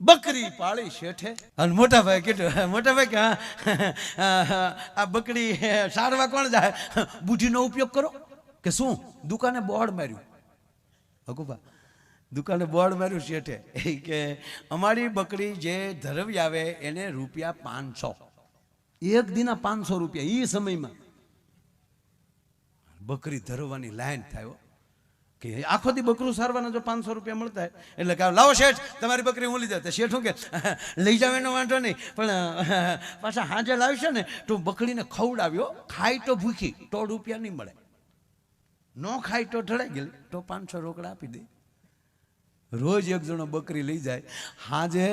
બકરી પાળી શેઠે અને મોટા ભાઈ કીધું મોટા ભાઈ કે આ બકરી સારવા કોણ જાય બુઢીનો ઉપયોગ કરો કે શું દુકાને બોર્ડ માર્યું હકુભા દુકાને બોર્ડ માર્યું શેઠે કે અમારી બકરી જે ધરવી આવે એને રૂપિયા 500 એક દિના 500 રૂપિયા એ સમયમાં બકરી ધરવાની લાઈન થાય કે આખો દી બકરું સારવાના જો 500 રૂપિયા મળતા એટલે કે લાવો શેઠ તમારી બકરી હું લીધા તો શેઠ શું કે લઈ જાવ એનો વાંધો નહીં પણ પાછા હાજે લાવશે ને તો બકરીને ખવડાવ્યો ખાય તો ભૂખી તો રૂપિયા નહીં મળે ન ખાય તો ઢળાઈ ગયેલી તો 500 રોકડા આપી દે રોજ એક જણો બકરી લઈ જાય હાજે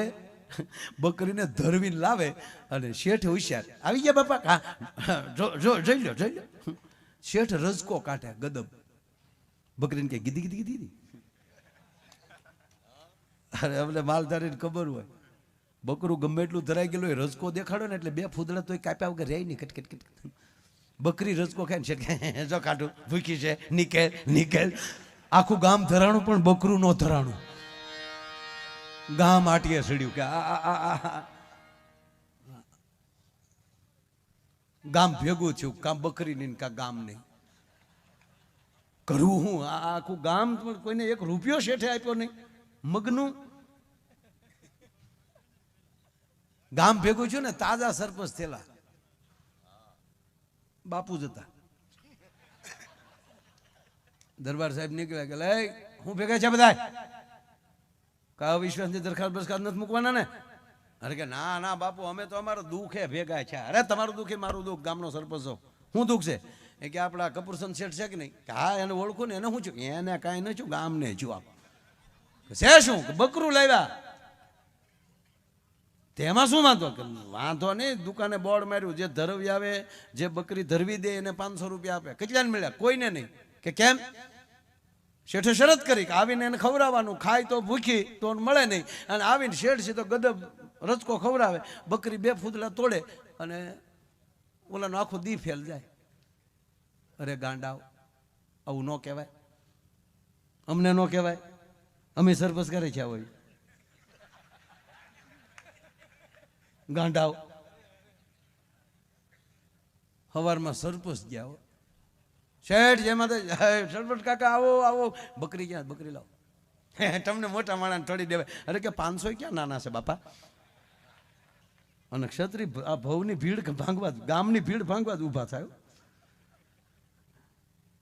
બકરીને ધરવીને લાવે અને શેઠ હોશિયાર આવી ગયા બાપા હા જોઈ લો શેઠ રજકો કાઢે ગદબ બકરીને કે ગીધી ગીધી ગીધી અરે અમને માલધારીને ખબર હોય બકરું ગમે એટલું ધરાઈ ગયેલું હોય રજકો દેખાડો ને એટલે 2 ફૂદડા તોય કાપ્યા વગર રહે નહીં કટકટ બકરી રજકો ખાય ને શેઠ જો કાઢું ભૂખી છે નીકેલ આખું ગામ ધરાણું પણ બકરું નો ધરાણું ગામ આટીએ સડ્યું કે ગામ ભેગું થયું કાં બકરી નહીં કાં ગામ નહીં કરવું હું આખું ગામ કોઈને 1 રૂપિયો શેઠે આપ્યો નહીં મગનું ગામ ભેગું છું ને તાજા સરપંચ થયેલા બાપુ જતા દરબાર સાહેબ નીકળ્યા કે લઈ હું ભેગા છે બધા કા વિશ્વાસની દરખાસ્ત બરખાસ્ત નથી મૂકવાના ને અરે કે ના બાપુ અમે તો અમારો દુઃખે ભેગા છે અરે તમારું દુઃખ એ મારું દુઃખ ગામનો સરપંચ છો શું દુઃખ છે એ કે આપણા કપૂરચંદ શેઠ છે કે નહીં કે હા એને ઓળખું ને એને શું છું એને કાંઈ ન છું ગામને છું આપ છે શું બકરું લાવ્યા તેમાં શું વાંધો નહીં દુકાને બોર્ડ માર્યું જે ધરવી આવે જે બકરી ધરવી દે એને 500 રૂપિયા આપે કેટલાને મળ્યા કોઈને નહીં કે કેમ શેઠે શરત કરી કે આવીને એને ખવડાવવાનું ખાય તો ભૂખી તો મળે નહીં અને આવીને શેઠ છે તો ગદબ રચકો ખવડાવે બકરી 2 ફૂદડા તોડે અને ઓલાનો આખો દી ફેલ જાય અરે ગાંડાવ આવું ન કહેવાય અમને ન કહેવાય અમે સરપંચ કરે છે હોય ગાંડાવ સવારમાં સરપંચ ગયા શેઠ જેમાં સરપંચ કાકા આવો બકરી ક્યાં બકરી લાવો તમને મોટા માણસ થોડી દેવાય અરે કે 500 ક્યાં નાના છે બાપા અને ક્ષત્રિય આ ભવની ભીડ ભાંગવા ગામની ભીડ ભાંગવા જ ઊભા થાય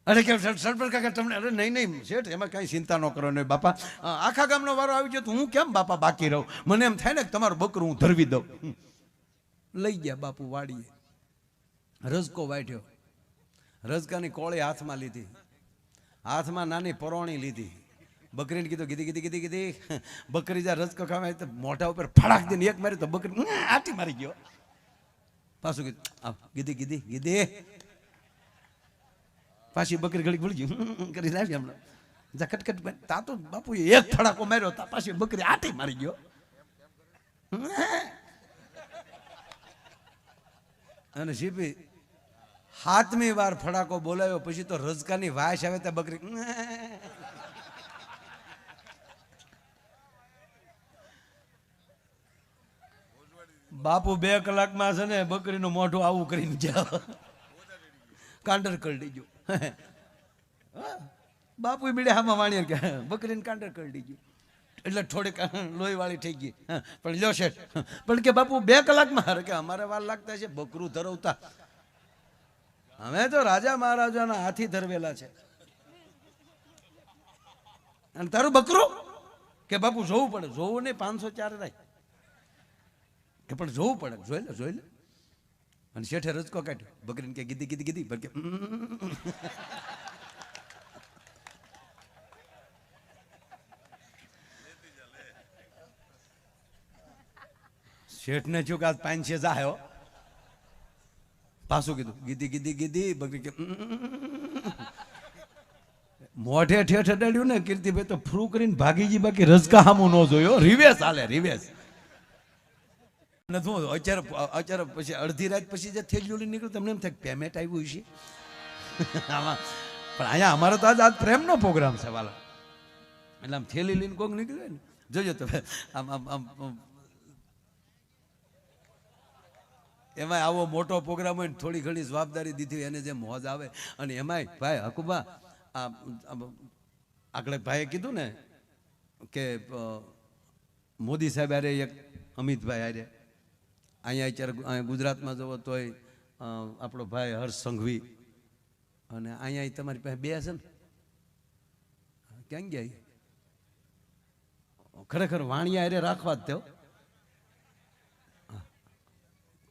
અરે કે સરપંચ કાકા તમને અરે નહીં શેઠ એમાં કાંઈ ચિંતા ન કરો નહીં બાપા આખા ગામનો વારો આવી ગયો તો હું કેમ બાપા બાકી રહું મને એમ થાય ને કે તમારું બકરું હું ધરવી દઉં લઈ ગયા બાપુ વાડીએ રજકો વાઢ્યો રજકાની કોળી હાથમાં લીધી હાથમાં નાની પરોણી લીધી બકરીને કીધું ગીધી બકરી જ્યાં રજકો ખાવા તો મોઢા ઉપર ફડાક દઈને એક મારી તો બકરી આટી મારી ગયો પાછું કીધું ગીધી પાછી બકરી ઘડી ભૂલી ગયું કરી લાવી હમણાં કટકટ તા તો બાપુ એક ફડાકો માર્યો તા પાછી બકરી આટી મારી ગયો અને સીપી 7મી વાર ફડાકો બોલાવ્યો પછી તો રજકાની વાસ આવે ત્યાં બકરી બાપુ 2 કલાકમાં છે ને બકરીનું મોઢું આવું કરીને જાઓ કાંડર કરી ગયો બાપુ બીડે હામાં વાણિયર કે બકરીને કાંડર કરી ગયું એટલે થોડીક લોહી વાળી થઈ ગઈ પણ લો શેઠ પણ કે બાપુ 2 કલાકમાં કે અમારે વાર લાગતા છે બકરું ધરવતા અમે તો રાજા મહારાજાના હાથી ધરવેલા છે અને તારું બકરું કે બાપુ જોવું પડે જોવું નહીં 504 રાય કે પણ જોવું પડે જોઈ લે અને શેઠે રજકો કાઢ્યો બકરીને કે ગીધી કે શેઠને છું કે આજ 500 જાયો પાછું કીધું ગીધી બકરી કે મોઢે ઠેઠ અડાડ્યું ને કીર્તિભાઈ તો ફ્રૂ કરીને ભાગી ગઈ બાકી રજકા હામું ન જોયો રિવેસ હાલે રિવેસ અત્યારે પછી અડધી રાત પછી જે થેલીઓ લઈને નીકળ્યું તમને એમ થાય પેમેન્ટ આવ્યું છે આમાં પણ અહીંયા અમારો તો આજ પ્રેમનો પ્રોગ્રામ છે વાલા એટલે આમ થેલી લઈને કોક નીકળે ને જોજો તમે આમ આમ આમ એમાં આવો મોટો પ્રોગ્રામ હોય ને થોડી ઘણી જવાબદારી દીધી એને જે મોજ આવે. અને એમાંય ભાઈ હકુબા આગળ ભાઈએ કીધું ને કે મોદી સાહેબ હારે એક અમિતભાઈ હારે અહીંયા અત્યારે ગુજરાતમાં જવો તોય આપણો ભાઈ હર્ષ સંઘવી અને અહીંયા તમારી પાસે બે છે ને ક્યાં ગયા ખરેખર વાણિયા હારે રાખવા જ તેઓ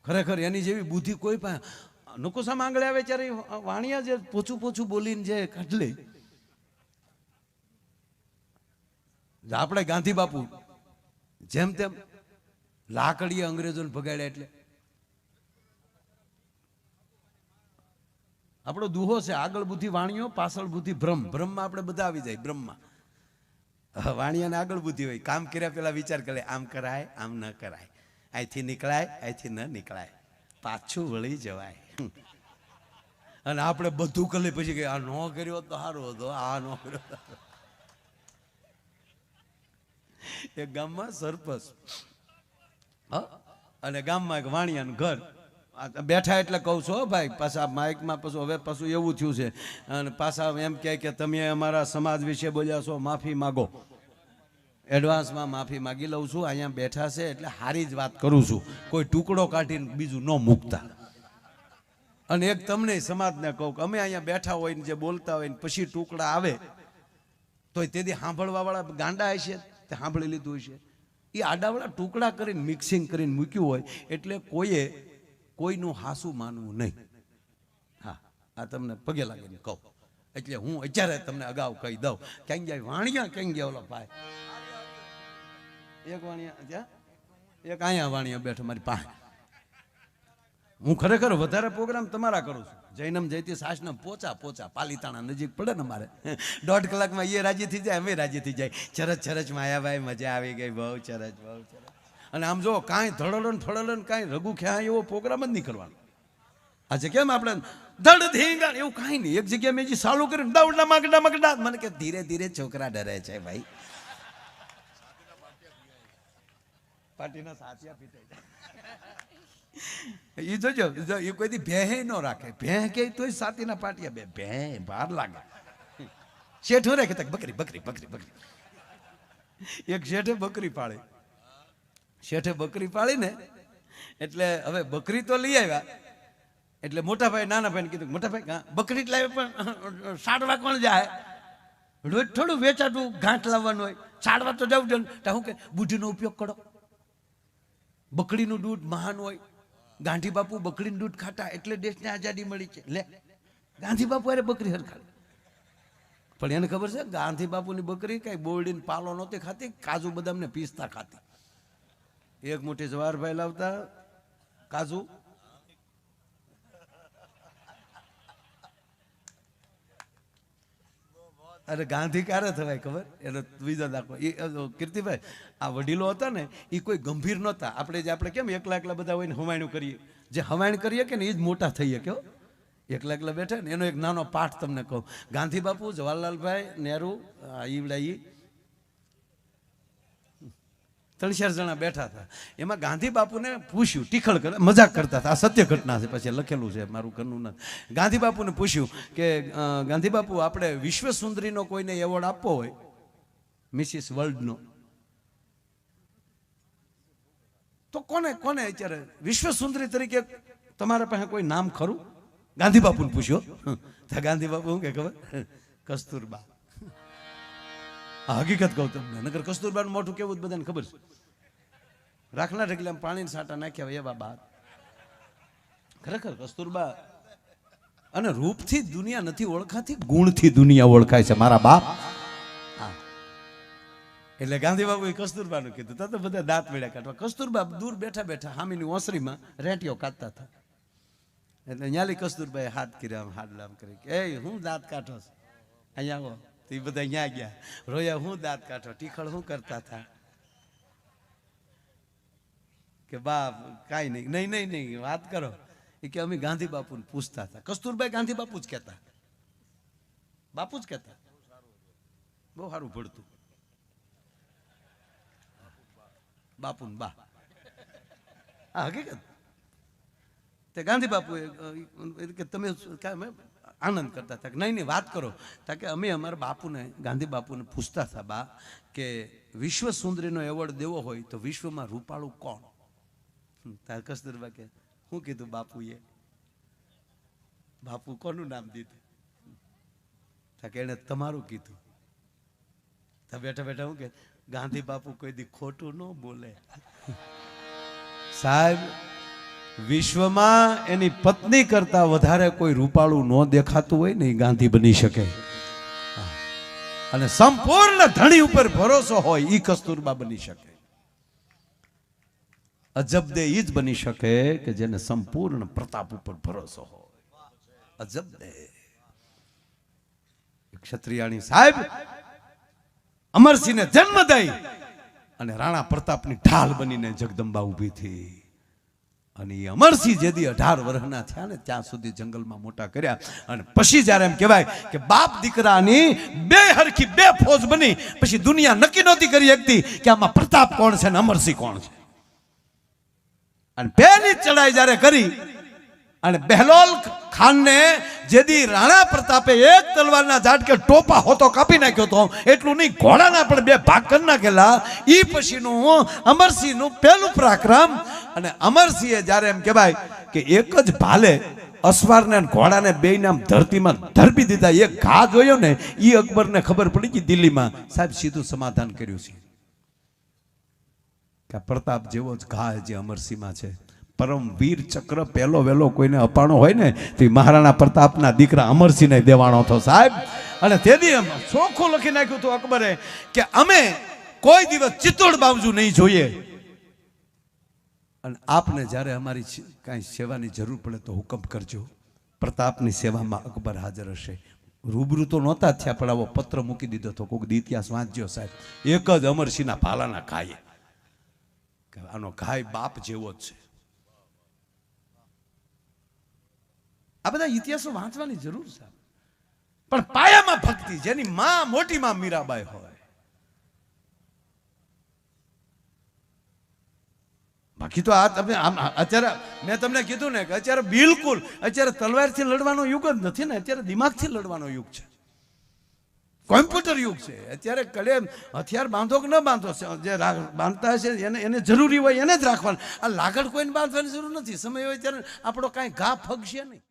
ખરેખર એની જેવી બુદ્ધિ કોઈ પાસે નકુસામાં આંગળે આવે ત્યારે વાણિયા જે પોછું પોછું બોલીને જે કાઢલે આપણે ગાંધી બાપુ જેમ તેમ લાકડીએ અંગ્રેજોને ભગાડ્યા. એટલે આપણો દુહો છે આગળ બુદ્ધિ વાણિયો પાછળ બુદ્ધિ બ્રહ્મ. બ્રહ્મમાં આપણે બધા આવી જાય બ્રહ્મમાં. વાણિયાને આગળ બુદ્ધિ હોય કામ કર્યા પેલા વિચાર કરે આમ કરાય આમ ન કરાય અહીંથી નીકળાય અહીંથી ન નીકળાય પાછું વળી જવાય. અને આપણે બધું કરી પછી કે આ ન કર્યો તો સારો હતો આ ન કર્યો. એક ગામમાં સરપંચ અને ગામમાં એક વાણિયાનું ઘર બેઠા એટલે કહું છું ભાઈ પાછા માઇકમાં પાછું હવે પાછું એવું થયું છે અને પાછા એમ કહે કે તમે અમારા સમાજ વિશે બોલ્યા છો માફી માગો. એડવાન્સમાં માફી માગી લઉં છું. અહીંયા બેઠા છે એટલે સારી જ વાત કરું છું કોઈ ટુકડો કાઢીને બીજું ન મૂકતા. અને એક તમને સમાજને કહું કે અમે અહીંયા બેઠા હોય ને જે બોલતા હોય ને પછી ટુકડા આવે તો તેથી સાંભળવા વાળા ગાંડા હશે તે સાંભળી લીધું હશે. એ આડાવાળા ટુકડા કરીને મિક્સિંગ કરીને મૂક્યું હોય એટલે કોઈએ કોઈનું હાસું માનવું નહીં. હા આ તમને પગે લાગીને કહું એટલે હું અત્યારે તમને અગાઉ કહી દઉં. ક્યાં જાય વાણિયા ક્યાં ગયા ઓલો ભાઈ એક વાણિયા ત્યાં એક અહીંયા વાણિયા બેઠો મારી પાસે. હું ખરેખર વધારે પ્રોગ્રામ તમારા કરું છું. જૈનમ જયતી સાસનમ પોચા પોચા પાલીતાણા નજીક પડે ને મારે 1.5 કલાકમાં એ રાજી થઈ જાય અમે રાજી થઈ જાય. ચરચ ચરચ માયાભાઈ મજા આવી ગઈ બહુ ચરચ બહુ ચરચ. અને આમ જો કાંઈ ધડલન ફળલન કાંઈ રઘુ ખ્યા એવો પ્રોગ્રામ જ નહીં કરવાનો. આજે કેમ આપણે ધડ ધીંગા એવું કાંઈ નહીં. એક જગ્યાએ મેં જે ચાલુ કર્યું દવડા મગડા મગડા મને કે ધીરે ધીરે છોકરા ડરે છે ભાઈ. પાર્ટીના સાચિયા પીતા એ જોજો એ કોઈ ભેહે ન રાખે. ભેહ કે તોય સાતીના પાટિયા બે ભે ભાર લાગે. શેઠો રે કે બકરી બકરી બકરી બકરી. એક શેઠે બકરી પાળી. શેઠે બકરી પાળી ને એટલે હવે બકરી તો લઈ આવ્યા એટલે મોટા ભાઈ નાના ભાઈને કીધું મોટા ભાઈ બકરી જ લાવે પણ સાડવા કોણ જાય રોજ થોડું વેચાતું ઘાટ લાવવાનું હોય સાડવા તો જવું જોઈએ. હું કે બુદ્ધિનો ઉપયોગ કરો. બકરીનું દૂધ મહાન હોય. ગાંધી બાપુ બકરીનું દૂધ ખાતા એટલે દેશને આઝાદી મળી છે. લે ગાંધી બાપુ અરે બકરી હરખાડી પણ એને ખબર છે ગાંધી બાપુની બકરી કઈ બોરડીને પાલો નહોતી ખાતી કાજુ બદામ ને પીસતા ખાતી. એક મોટી જવાહરભાઈ લાવતા કાજુ અરે ગાંધી ક્યારે થવાય ખબર એનો બીજો દાખલો એ કીર્તિભાઈ આ વડીલો હતા ને એ કોઈ ગંભીર નહોતા. આપણે કેમ એકલા એકલા બધા હોય ને હવાણું કરીએ જે હવાણ કરીએ કે ને એ જ મોટા થઈએ કેવો એકલા એકલા બેઠા ને એનો એક નાનો પાઠ તમને કહું. ગાંધી બાપુ જવાહરલાલભાઈ નહેરુ ઈવડા 3-4 જણા બેઠા હતા. એમાં ગાંધી બાપુને પૂછ્યું ટીખળ કરે મજાક કરતા હતા. આ સત્ય ઘટના છે પછી લખેલું છે મારું ઘરનું ના. ગાંધી બાપુને પૂછ્યું કે ગાંધી બાપુ આપણે વિશ્વ સુંદરીનો કોઈને એવોર્ડ આપવો હોય મિસિસ વર્લ્ડનો તો કોને કોને અત્યારે વિશ્વ સુંદરી તરીકે તમારા પાસે કોઈ નામ ખરું? ગાંધી બાપુને પૂછ્યો. ગાંધી બાપુ શું કે ખબર કસ્તુરબા. હકીકત કહું તમને નગર કસ્તુરબાનું મોઢું કેવું બધાને ખબર છે. રાખના ઢગલા પાણીના સાટા નાખ્યા હોય એવા બાદ ખરેખર કસ્તુરબા. અને રૂપથી દુનિયા નથી ઓળખાતી ગુણથી દુનિયા ઓળખાય છે મારા બાપ. એટલે ગાંધી બાબુ કસ્તુરબાનું કીધું તો બધા દાંત મેળ્યા કાઢવા. કસ્તુરબા દૂર બેઠા બેઠા હામીની ઓસરીમાં રેટીઓ કાઢતા હતા. એટલે ન્યાલી કસ્તુરબાએ હાથ કર્યા હાથ લામ કરી કે એ હું દાંત કાઢો અહીંયા આવો. એ બધા અહીંયા ગયા રોયા હું દાંત કાઢો ટીખળ હું કરતા હતા કે બાપ કાંઈ નહીં નહીં નહીં નહીં વાત કરો. એ કે અમે ગાંધી બાપુને પૂછતા હતા. કસ્તુરબાઈ ગાંધી બાપુ જ કહેતા બાપુ જ કહેતા બહુ સારું ભળતું. બાપુ ને બા. આ હકીકત. તે ગાંધી બાપુ કે તમે આનંદ કરતા હતા કે નહીં વાત કરો. તા કે અમે અમારા બાપુને ગાંધી બાપુને પૂછતા હતા બા કે વિશ્વ સુંદરીનો એવોર્ડ દેવો હોય તો વિશ્વમાં રૂપાળું કોણ? તાર કસ્તુરબા કે શું કીધું બાપુએ? બાપુ કોનું નામ દીધું? તા કે એને તમારું કીધું. તા બેઠા બેઠા હું કે ગાંધી બાપુ કોઈ દી ખોટું ન બોલે. સાહેબ વિશ્વમાં એની પત્ની કરતા વધારે કોઈ રૂપાળું ન દેખાતું હોય ને એ ગાંધી બની શકે, અને સંપૂર્ણ ધણી ઉપર ભરોસો હોય એ કસ્તુરબા બની શકે. અજબ દે ઈ જ બની શકે કે જેને સંપૂર્ણ પ્રતાપ ઉપર ભરોસો હોય. અજબ દે. ક્ષત્રિયાણી સાહેબ અમરસિંહને જન્મ દઈ અને રાણા પ્રતાપની ઢાલ બનીને જગદંબા ઊભી થઈ. અને એ અમરસિંહ જેદી 18 વર્ષના થયા ને ત્યાં સુધી જંગલમાં મોટા કર્યા. અને પછી જયારે એમ કહેવાય કે બાપ દીકરાની બે હરખી બે ફોજ બની, પછી દુનિયા નક્કી નહોતી કરી શકતી કે આમાં પ્રતાપ કોણ છે ને અમરસિંહ કોણ છે. અને પહેલી ચડાઈ જયારે કરી અને બહેલોલ ખાનને જેદી રાણા પ્રતાપે એક તલવારના ઝાટકે ટોપા હોતો કાપી નાખ્યો તો, એટલું નહીં ઘોડાના પણ બે ભાગ કરી નાખેલા. ઈ પછીનું અમરસિંહનું પહેલું પરાક્રમ. અને અમરસિંહે જ્યારે એમ કહેવાય કે એક જ ભાલે અસવારને ઘોડાને બે નામ ધરતીમાં ધરબી દીધા. એક ઘા જોયો ને ઈ અકબરને ખબર પડી ગઈ દિલ્હીમાં, સાહેબ સીધું સમાધાન કર્યું છે કે પ્રતાપ જેવો જ ઘા જે અમરસિંહમાં છે. પરમ વીર ચક્ર પહેલો વહેલો કોઈને અપાણો હોય ને તો મહારાણા પ્રતાપના દીકરા અમરસિંહને દેવાણો હતો સાહેબ. અને તેથી ચોખ્ખું લખી નાખ્યું હતું અકબરે કે અમે કોઈ દિવસ ચિત્તોડ બાવજુ નહીં જોઈએ, અને આપને જ્યારે અમારી કાંઈ સેવાની જરૂર પડે તો હુકમ કરજો. પ્રતાપની સેવામાં અકબર હાજર હશે. રૂબરૂ તો નહોતા થયા, પણ આવો પત્ર મૂકી દીધો હતો. કોઈક ઇતિહાસ વાંચજો સાહેબ. એક જ અમરસિંહના ભાલાના ઘાય, આનો ઘાય બાપ જેવો જ છે. આ બધા ઇતિહાસો વાંચવાની જરૂર છે. પણ પાયામાં ભક્તિ, જેની માં મોટી માં મીરાબાઈ હોય. બાકી તો આ તમે અત્યારે મેં તમને કીધું ને કે અત્યારે બિલકુલ અત્યારે તલવારથી લડવાનો યુગ જ નથી ને, અત્યારે દિમાગથી લડવાનો યુગ છે. કોમ્પ્યુટર યુગ છે અત્યારે. કડે હથિયાર બાંધો કે ન બાંધો, જે બાંધતા છે એને જરૂરી હોય એને જ રાખવાનું. આ લાગડ કોઈને બાંધવાની જરૂર નથી. સમય હોય ત્યારે આપણો કાંઈ ઘા ફગશે નહીં.